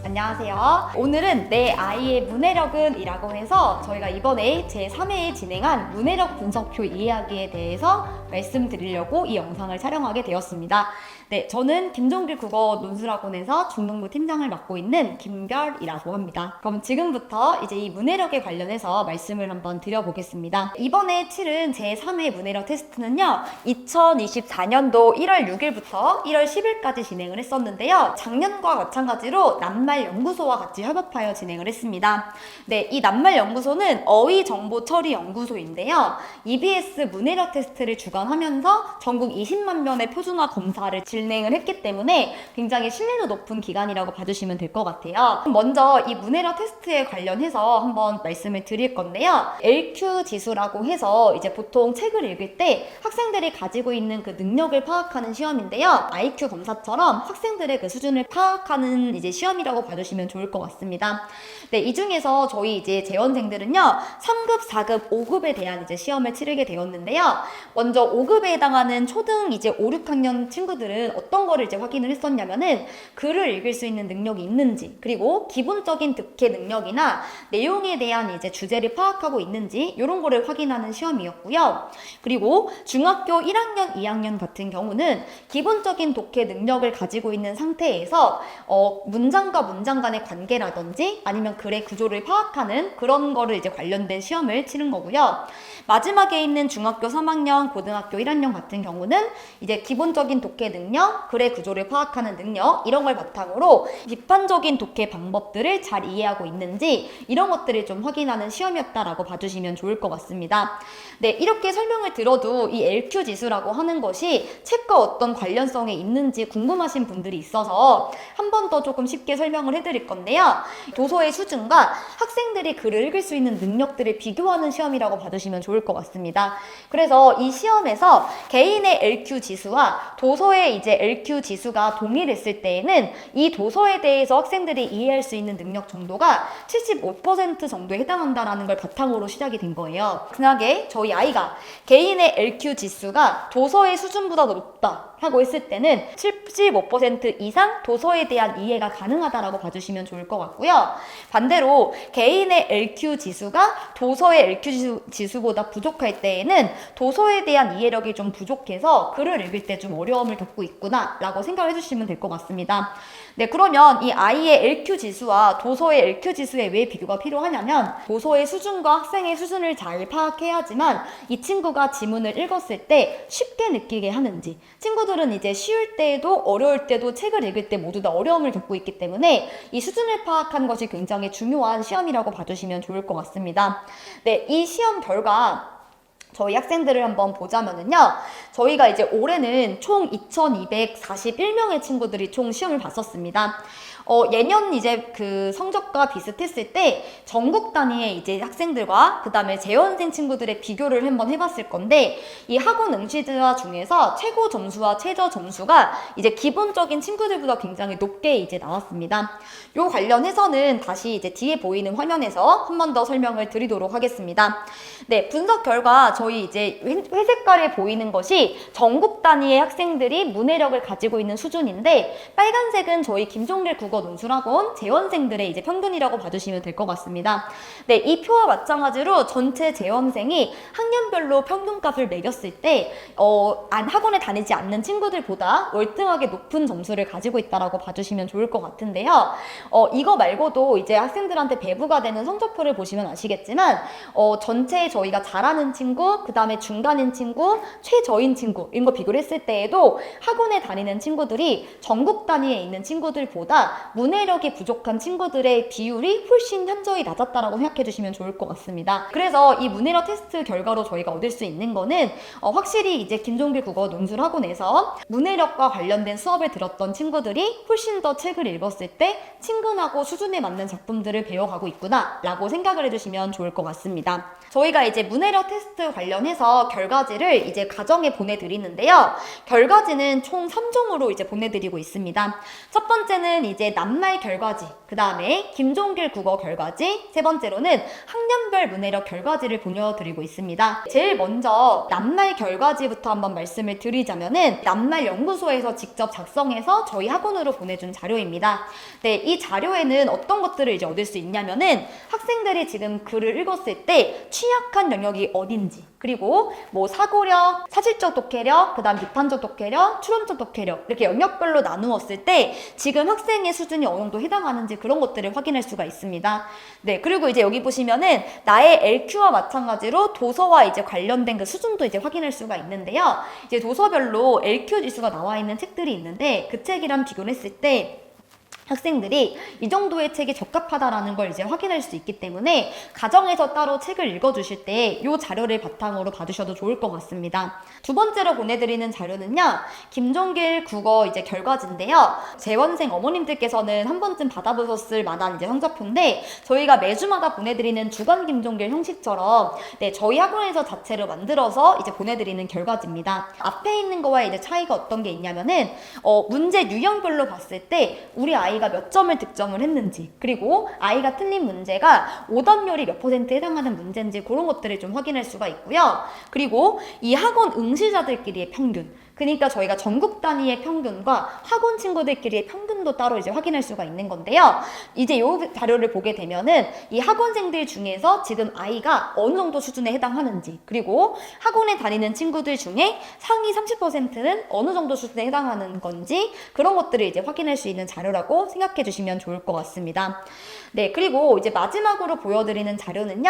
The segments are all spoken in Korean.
안녕하세요. 오늘은 내 아이의 문해력은 이라고 해서 저희가 이번에 제3회에 진행한 문해력 분석표 이야기에 대해서 말씀드리려고 이 영상을 촬영하게 되었습니다. 네, 저는 김종길 국어 논술학원에서 중등부 팀장을 맡고 있는 김별이라고 합니다. 그럼 지금부터 이제 이 문해력에 관련해서 말씀을 한번 드려보겠습니다. 이번에 치른 제3회 문해력 테스트는요, 2024년도 1월 6일부터 1월 10일까지 진행을 했었는데요. 작년과 마찬가지로 낱말연구소와 같이 협업하여 진행을 했습니다. 네, 이 낱말연구소는 어휘정보처리연구소인데요. EBS 문해력 테스트를 주관하면서 전국 20만 명의 표준화 검사를 진행을 했기 때문에 굉장히 신뢰도 높은 기관이라고 봐주시면 될 것 같아요. 먼저 이 문해력 테스트에 관련해서 한번 말씀을 드릴 건데요. LQ 지수라고 해서 이제 보통 책을 읽을 때 학생들이 가지고 있는 그 능력을 파악하는 시험인데요. IQ 검사처럼 학생들의 그 수준을 파악하는 이제 시험이라고 봐주시면 좋을 것 같습니다. 네, 이 중에서 저희 이제 재원생들은요, 3급, 4급, 5급에 대한 이제 시험을 치르게 되었는데요. 먼저 5급에 해당하는 초등 이제 5, 6학년 친구들은 어떤 거를 이제 확인을 했었냐면은 글을 읽을 수 있는 능력이 있는지, 그리고 기본적인 독해 능력이나 내용에 대한 이제 주제를 파악하고 있는지 이런 거를 확인하는 시험이었고요. 그리고 중학교 1학년, 2학년 같은 경우는 기본적인 독해 능력을 가지고 있는 상태에서 문장과 문장 간의 관계라든지 아니면 글의 구조를 파악하는 그런 거를 이제 관련된 시험을 치른 거고요. 마지막에 있는 중학교 3학년, 고등학교 1학년 같은 경우는 이제 기본적인 독해 능력, 글의 구조를 파악하는 능력 이런 걸 바탕으로 비판적인 독해 방법들을 잘 이해하고 있는지 이런 것들을 좀 확인하는 시험이었다라고 봐주시면 좋을 것 같습니다. 네, 이렇게 설명을 들어도 이 LQ 지수라고 하는 것이 책과 어떤 관련성이 있는지 궁금하신 분들이 있어서 한 번 더 조금 쉽게 설명을 해드릴 건데요. 도서의 수준과 학생들이 글을 읽을 수 있는 능력들을 비교하는 시험이라고 봐주시면 좋을 것 같습니다. 그래서 이 시험에서 개인의 LQ 지수와 도서의 이제 LQ 지수가 동일했을 때에는 이 도서에 대해서 학생들이 이해할 수 있는 능력 정도가 75% 정도에 해당한다라는 걸 바탕으로 시작이 된 거예요. 만약에 저희 아이가 개인의 LQ 지수가 도서의 수준보다 높다 하고 했을 때는 75% 이상 도서에 대한 이해가 가능하다라고 봐주시면 좋을 것 같고요. 반대로 개인의 LQ 지수가 도서의 LQ 지수보다 부족할 때에는 도서에 대한 이해력이 좀 부족해서 글을 읽을 때 좀 어려움을 겪고 있구나 라고 생각을 해주시면 될 것 같습니다. 네, 그러면 이 아이의 LQ 지수와 도서의 LQ 지수에 왜 비교가 필요하냐면 도서의 수준과 학생의 수준을 잘 파악해야지만 이 친구가 지문을 읽었을 때 쉽게 느끼게 하는지, 친구들은 이제 쉬울 때에도 어려울 때도 책을 읽을 때 모두 다 어려움을 겪고 있기 때문에 이 수준을 파악하는 것이 굉장히 중요한 시험이라고 봐주시면 좋을 것 같습니다. 네, 이 시험 결과 저희 학생들을 한번 보자면은요, 저희가 이제 올해는 총 2241명의 친구들이 총 시험을 봤었습니다. 예년 이제 그 성적과 비슷했을 때 전국 단위의 이제 학생들과 그 다음에 재원생 친구들의 비교를 한번 해봤을 건데, 이 학원 응시자 중에서 최고 점수와 최저 점수가 이제 기본적인 친구들보다 굉장히 높게 이제 나왔습니다. 요 관련해서는 다시 이제 뒤에 보이는 화면에서 한 번 더 설명을 드리도록 하겠습니다. 네, 분석 결과 저희 이제 회색깔에 보이는 것이 전국 단위의 학생들이 문해력을 가지고 있는 수준인데, 빨간색은 저희 김종길 국어 논술학원 재원생들의 이제 평균이라고 봐주시면 될 것 같습니다. 네, 이 표와 마찬가지로 전체 재원생이 학년별로 평균값을 매겼을 때 학원에 다니지 않는 친구들보다 월등하게 높은 점수를 가지고 있다라고 봐주시면 좋을 것 같은데요. 이거 말고도 이제 학생들한테 배부가 되는 성적표를 보시면 아시겠지만 전체 저희가 잘하는 친구, 그 다음에 중간인 친구, 최저인 친구 이런 거 비교를 했을 때에도 학원에 다니는 친구들이 전국 단위에 있는 친구들보다 문해력이 부족한 친구들의 비율이 훨씬 현저히 낮았다라고 생각해 주시면 좋을 것 같습니다. 그래서 이 문해력 테스트 결과로 저희가 얻을 수 있는 거는 확실히 이제 김종길 국어 논술학원에서 문해력과 관련된 수업을 들었던 친구들이 훨씬 더 책을 읽었을 때 친근하고 수준에 맞는 작품들을 배워가고 있구나 라고 생각을 해주시면 좋을 것 같습니다. 저희가 이제 문해력 테스트 관련해서 결과지를 이제 가정에 보내드리는데요. 결과지는 총 3종으로 이제 보내드리고 있습니다. 첫 번째는 이제 낱말 결과지, 그 다음에 김종길 국어 결과지, 세 번째로는 학년별 문해력 결과지를 보여드리고 있습니다. 제일 먼저 낱말 결과지부터 한번 말씀을 드리자면은 낱말 연구소에서 직접 작성해서 저희 학원으로 보내준 자료입니다. 네, 이 자료에는 어떤 것들을 이제 얻을 수 있냐면은 학생들이 지금 글을 읽었을 때 취약한 영역이 어딘지, 그리고 뭐 사고력, 사실적 독해력, 그 다음 비판적 독해력, 추론적 독해력 이렇게 영역별로 나누었을 때 지금 학생의 수준이 어느 정도 해당하는지 그런 것들을 확인할 수가 있습니다. 네, 그리고 이제 여기 보시면은 나의 LQ와 마찬가지로 도서와 이제 관련된 그 수준도 이제 확인할 수가 있는데요. 이제 도서별로 LQ 지수가 나와 있는 책들이 있는데 그 책이랑 비교를 했을 때 학생들이 이 정도의 책이 적합하다라는 걸 이제 확인할 수 있기 때문에 가정에서 따로 책을 읽어주실 때 이 자료를 바탕으로 봐주셔도 좋을 것 같습니다. 두 번째로 보내드리는 자료는요, 김종길 국어 이제 결과지인데요. 재원생 어머님들께서는 한 번쯤 받아보셨을 만한 이제 성적표인데 저희가 매주마다 보내드리는 주간 김종길 형식처럼 네, 저희 학원에서 자체로 만들어서 이제 보내드리는 결과지입니다. 앞에 있는 거와 이제 차이가 어떤 게 있냐면은 문제 유형별로 봤을 때 우리 아이가 몇 점을 득점을 했는지, 그리고 아이가 틀린 문제가 오답률이 몇 퍼센트에 해당하는 문제인지 그런 것들을 좀 확인할 수가 있고요. 그리고 이 학원 응시자들끼리의 평균, 그러니까 저희가 전국 단위의 평균과 학원 친구들끼리의 평균도 따로 이제 확인할 수가 있는 건데요. 이제 이 자료를 보게 되면은 이 학원생들 중에서 지금 아이가 어느 정도 수준에 해당하는지, 그리고 학원에 다니는 친구들 중에 상위 30%는 어느 정도 수준에 해당하는 건지 그런 것들을 이제 확인할 수 있는 자료라고 생각해 주시면 좋을 것 같습니다. 네, 그리고 이제 마지막으로 보여드리는 자료는요,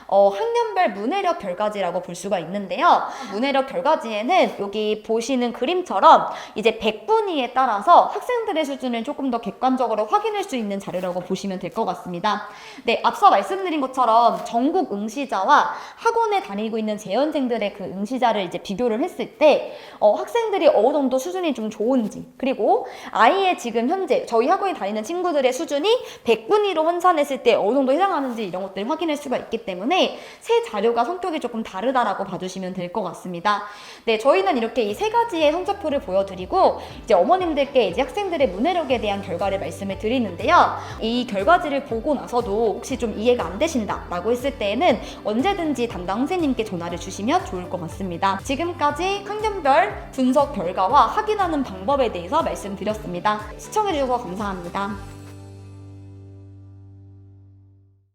학년별 문해력 결과지라고 볼 수가 있는데요. 문해력 결과지에는 여기 보시는 그림처럼 이제 100분위에 따라서 학생들의 수준을 조금 더 객관적으로 확인할 수 있는 자료라고 보시면 될 것 같습니다. 네, 앞서 말씀드린 것처럼 전국 응시자와 학원에 다니고 있는 재연생들의 그 응시자를 이제 비교를 했을 때 학생들이 어느 정도 수준이 좀 좋은지, 그리고 아이의 지금 현재 저희 학원에 다니는 친구들의 수준이 100분위로 환산했을 때 어느 정도 해당하는지 이런 것들을 확인할 수가 있기 때문에 세 자료가 성격이 조금 다르다라고 봐주시면 될 것 같습니다. 네, 저희는 이렇게 이 세 가지의 성적표를 보여드리고 이제 어머님들께 이제 학생들의 문해력에 대한 결과를 말씀을 드리는데요. 이 결과지를 보고 나서도 혹시 좀 이해가 안 되신다라고 했을 때에는 언제든지 담당 선생님께 전화를 주시면 좋을 것 같습니다. 지금까지 학년별 분석 결과와 확인하는 방법에 대해서 말씀드렸습니다. 시청해주셔서 감사합니다.